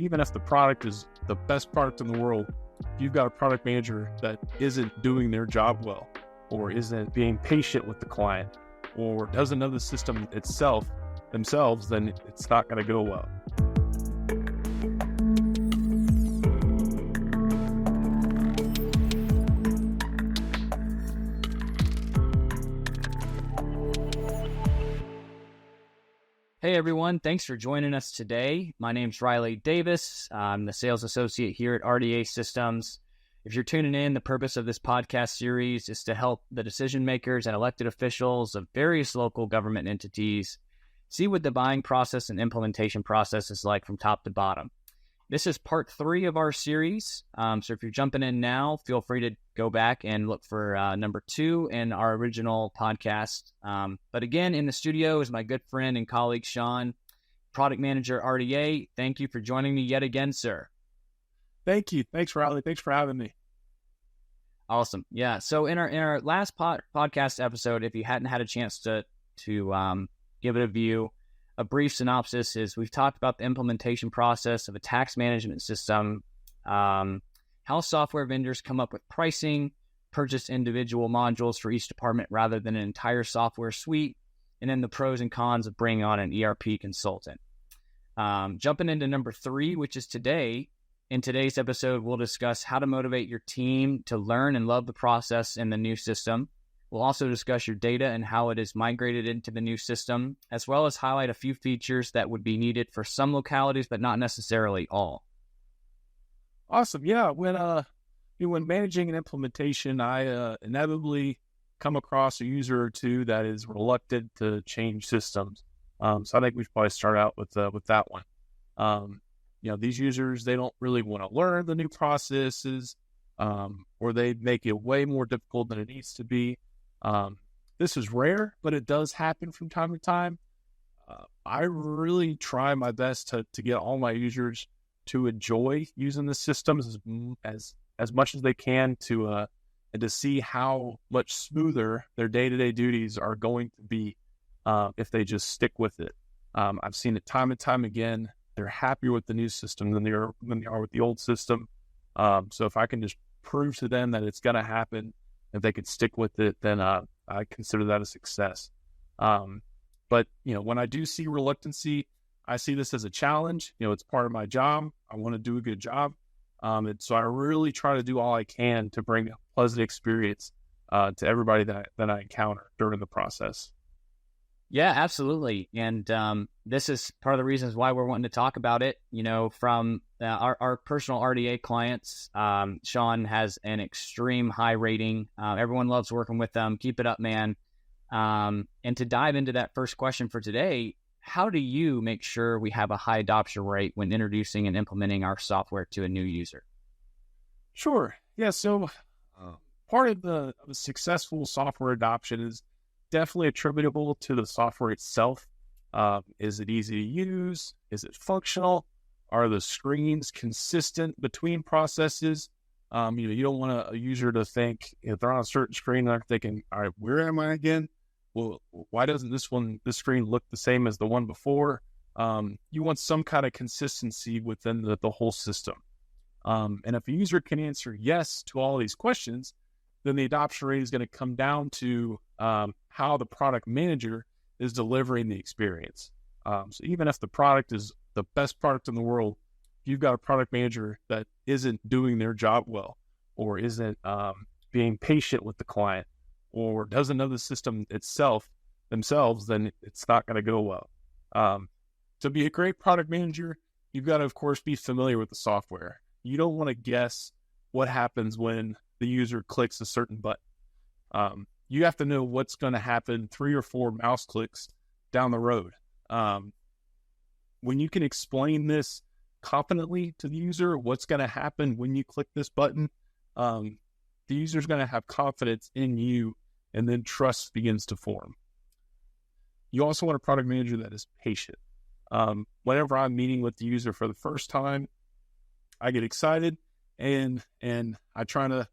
even if the product is the best product in the world, if you've got a product manager that isn't doing their job well, or isn't being patient with the client, or doesn't know the system themselves, then it's not going to go well. Hey everyone, thanks for joining us today. My name's Riley Davis. I'm the sales associate here at RDA Systems. If you're tuning in, the purpose of this podcast series is to help the decision makers and elected officials of various local government entities see what the buying process and implementation process is like from top to bottom. This is part 3 of our series. So if you're jumping in now, feel free to go back and look for number 2 in our original podcast. But again, in the studio is my good friend and colleague, Sean, product manager, RDA. Thank you for joining me yet again, sir. Thank you. Thanks, Riley. Thanks for having me. Awesome. Yeah. So in our last podcast episode, if you hadn't had a chance to give it a view, a brief synopsis is we've talked about the implementation process of a tax management system, how software vendors come up with pricing, purchase individual modules for each department rather than an entire software suite, and then the pros and cons of bringing on an ERP consultant. Jumping into number 3, which is today. In today's episode, we'll discuss how to motivate your team to learn and love the process in the new system. We'll also discuss your data and how it is migrated into the new system, as well as highlight a few features that would be needed for some localities, but not necessarily all. Awesome. Yeah. When managing an implementation, I inevitably come across a user or two that is reluctant to change systems. So I think we should probably start out with that one. These users, they don't really want to learn the new processes, or they make it way more difficult than it needs to be. This is rare, but it does happen from time to time. I really try my best to get all my users to enjoy using the systems as much as they can and to see how much smoother their day-to-day duties are going to be if they just stick with it. I've seen it time and time again. They're happier with the new system than they are with the old system. So if I can just prove to them that it's going to happen, if they could stick with it, then I consider that a success. But when I do see reluctancy, I see this as a challenge. It's part of my job. I want to do a good job. And so I really try to do all I can to bring a pleasant experience to everybody that I encounter during the process. Yeah, absolutely. And this is part of the reasons why we're wanting to talk about it. From our personal RDA clients, Sean has an extreme high rating. Everyone loves working with them. Keep it up, man. And to dive into that first question for today, how do you make sure we have a high adoption rate when introducing and implementing our software to a new user? Sure. Yeah. So part of the successful software adoption is definitely attributable to the software itself. Is it easy to use? Is it functional? Are the screens consistent between processes? You don't want a user to think if they're on a certain screen, they're thinking, all right, where am I again? Well, why doesn't this screen look the same as the one before? You want some kind of consistency within the whole system. And if a user can answer yes to all these questions, then the adoption rate is going to come down to how the product manager is delivering the experience. So even if the product is the best product in the world, if you've got a product manager that isn't doing their job well, or isn't being patient with the client, or doesn't know the system themselves, then it's not going to go well. To be a great product manager, you've got to, of course, be familiar with the software. You don't want to guess what happens when the user clicks a certain button. You have to know what's going to happen 3 or 4 mouse clicks down the road. When you can explain this confidently to the user, what's going to happen when you click this button, the user's going to have confidence in you, and then trust begins to form. You also want a product manager that is patient. Whenever I'm meeting with the user for the first time, I get excited and I try to,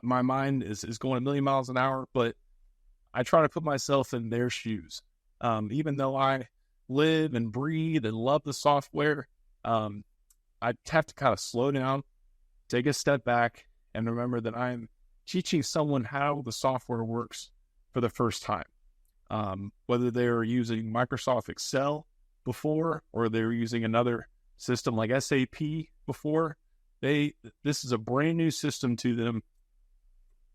my mind is going a million miles an hour, but I try to put myself in their shoes. Even though I live and breathe and love the software, I have to kind of slow down, take a step back, and remember that I'm teaching someone how the software works for the first time. Whether they're using Microsoft Excel before or they're using another system like SAP before, this is a brand new system to them.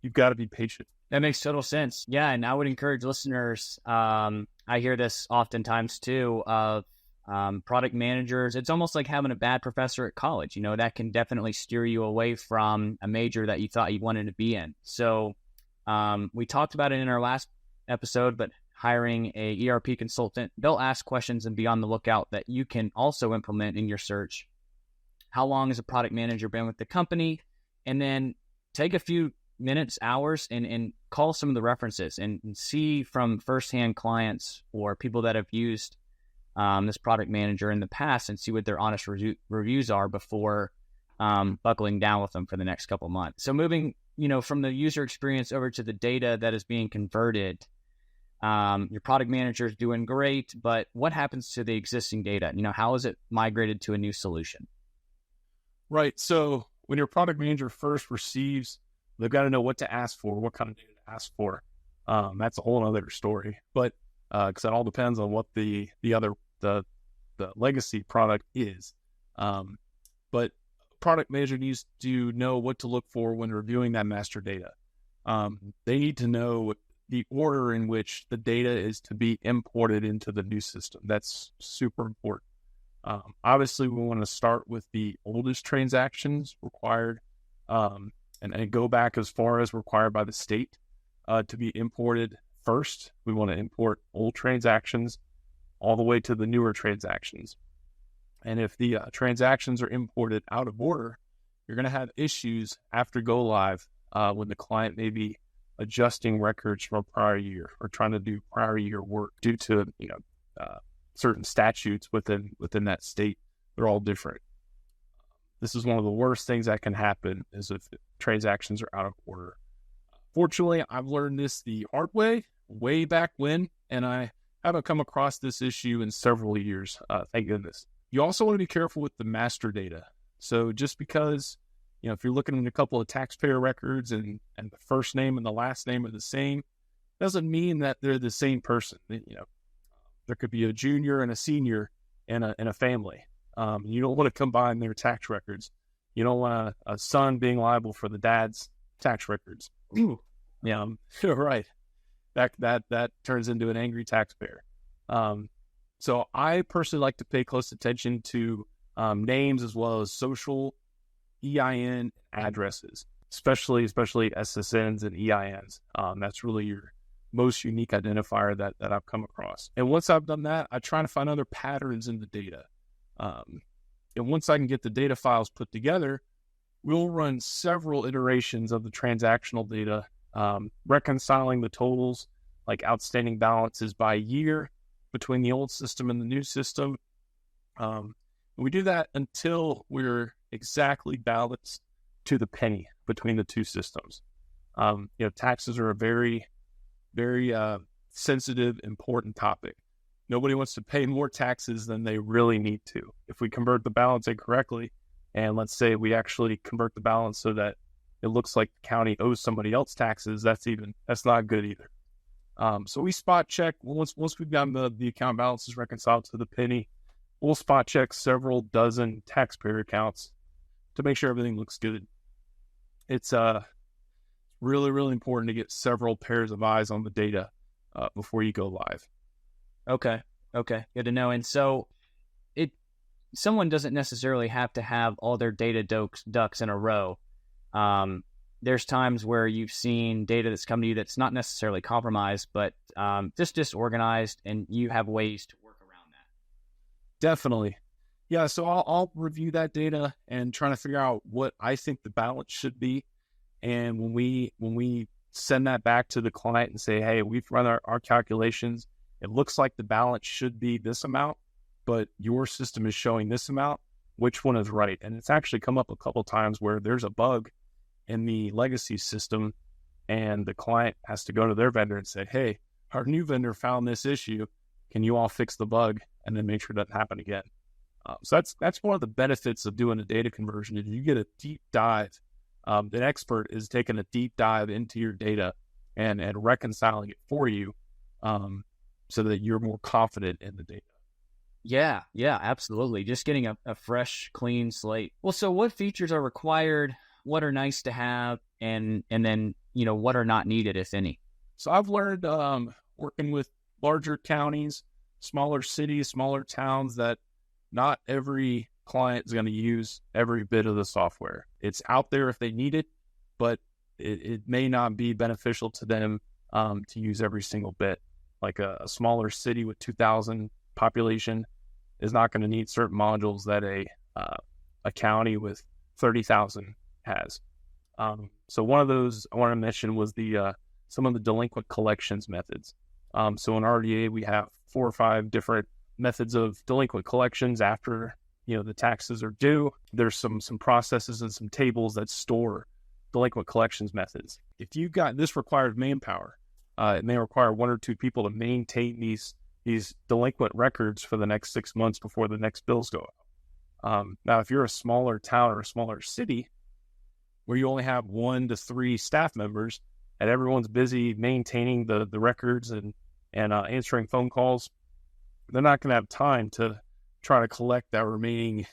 You've got to be patient. That makes total sense. Yeah, and I would encourage listeners, I hear this oftentimes too, of product managers. It's almost like having a bad professor at college. That can definitely steer you away from a major that you thought you wanted to be in. So we talked about it in our last episode, but hiring a ERP consultant, they'll ask questions and be on the lookout that you can also implement in your search. How long has a product manager been with the company? And then take a few minutes, hours, and call some of the references and see from firsthand clients or people that have used this product manager in the past and see what their honest reviews are before buckling down with them for the next couple of months. So moving, from the user experience over to the data that is being converted, your product manager is doing great, but what happens to the existing data? How is it migrated to a new solution? Right. So when your product manager first receives, they've got to know what to ask for, what kind of data to ask for. That's a whole other story, but because it all depends on what the legacy product is. But product manager needs to know what to look for when reviewing that master data. They need to know the order in which the data is to be imported into the new system. That's super important. Obviously, we want to start with the oldest transactions required and go back as far as required by the state to be imported first. We want to import old transactions all the way to the newer transactions. And if the transactions are imported out of order, you're going to have issues after go live when the client may be adjusting records from a prior year or trying to do prior year work due to certain statutes within that state. They're all different. This is one of the worst things that can happen is if transactions are out of order. Fortunately, I've learned this the hard way back when, and I haven't come across this issue in several years. Thank goodness. You also want to be careful with the master data. So just because, if you're looking at a couple of taxpayer records and the first name and the last name are the same, doesn't mean that they're the same person. There could be a junior and a senior in a family. You don't want to combine their tax records. You don't want a son being liable for the dad's tax records. Ooh. Yeah, right. That turns into an angry taxpayer. So I personally like to pay close attention to names as well as social, EIN, addresses, especially SSNs and EINs. That's really your most unique identifier that I've come across. And once I've done that, I try to find other patterns in the data. And once I can get the data files put together, we'll run several iterations of the transactional data, reconciling the totals, like outstanding balances by year between the old system and the new system. We do that until we're exactly balanced to the penny between the two systems. Taxes are a very, very sensitive, important topic. Nobody wants to pay more taxes than they really need to. If we convert the balance incorrectly, and let's say we actually convert the balance so that it looks like the county owes somebody else taxes, that's not good either. So we spot check once we've gotten the account balances reconciled to the penny. We'll spot check several dozen taxpayer accounts to make sure everything looks good. It's really, really important to get several pairs of eyes on the data before you go live. Okay, good to know. And so someone doesn't necessarily have to have all their data ducks in a row. There's times where you've seen data that's come to you that's not necessarily compromised, but just disorganized, and you have ways to work around that. Definitely. Yeah, so I'll review that data and try to figure out what I think the balance should be. And when we send that back to the client and say, hey, we've run our calculations, it looks like the balance should be this amount, but your system is showing this amount, which one is right? And it's actually come up a couple times where there's a bug in the legacy system and the client has to go to their vendor and say, hey, our new vendor found this issue. Can you all fix the bug and then make sure it doesn't happen again? So that's one of the benefits of doing a data conversion is you get a deep dive. An expert is taking a deep dive into your data and reconciling it for you, so that you're more confident in the data. Yeah, absolutely. Just getting a fresh, clean slate. Well, so what features are required? What are nice to have? And then, what are not needed, if any? So I've learned working with larger counties, smaller cities, smaller towns, that not every client is going to use every bit of the software. It's out there if they need it, but it may not be beneficial to them to use every single bit. Like a smaller city with 2,000 population is not going to need certain modules that a county with 30,000 has. So one of those I want to mention was some of the delinquent collections methods. So in RDA, we have 4 or 5 different methods of delinquent collections after the taxes are due. There's some processes and some tables that store delinquent collections methods. If you've got this, requires manpower. It may require 1 or 2 people to maintain these delinquent records for the next 6 months before the next bills go out. Now, if you're a smaller town or a smaller city where you only have 1 to 3 staff members and everyone's busy maintaining the records and answering phone calls, they're not going to have time to try to collect that remaining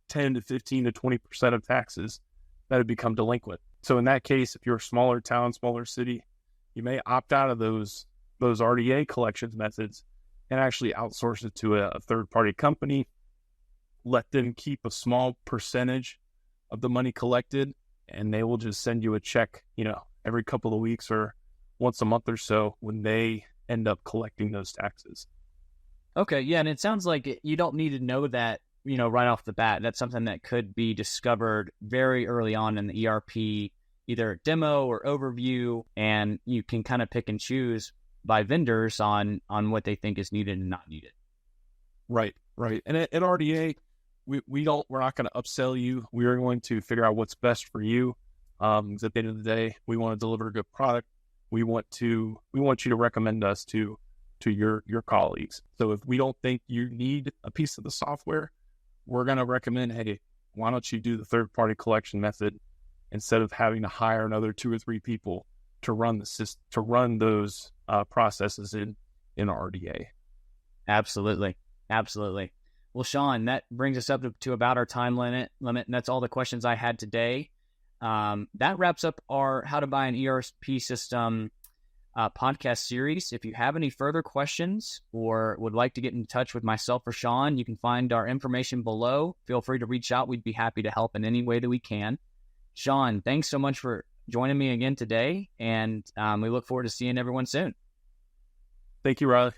10 to 15 to 20% of taxes that have become delinquent. So in that case, if you're a smaller town, smaller city, you may opt out of those RDA collections methods and actually outsource it to a third-party company. Let them keep a small percentage of the money collected, and they will just send you a check, every couple of weeks or once a month or so when they end up collecting those taxes. Okay, yeah, and it sounds like you don't need to know that, right off the bat. That's something that could be discovered very early on in the ERP, either demo or overview, and you can kind of pick and choose by vendors on what they think is needed and not needed. Right. And at RDA, we're not going to upsell you. We are going to figure out what's best for you. Because at the end of the day, we want to deliver a good product. We want you to recommend us to your colleagues. So if we don't think you need a piece of the software, we're going to recommend, hey, why don't you do the third-party collection method instead of having to hire another 2 or 3 people to run those processes in RDA. Absolutely. Well, Sean, that brings us up to about our time limit, and that's all the questions I had today. That wraps up our How to Buy an ERP System podcast series. If you have any further questions or would like to get in touch with myself or Sean, you can find our information below. Feel free to reach out. We'd be happy to help in any way that we can. Sean, thanks so much for joining me again today, and we look forward to seeing everyone soon. Thank you, Riley.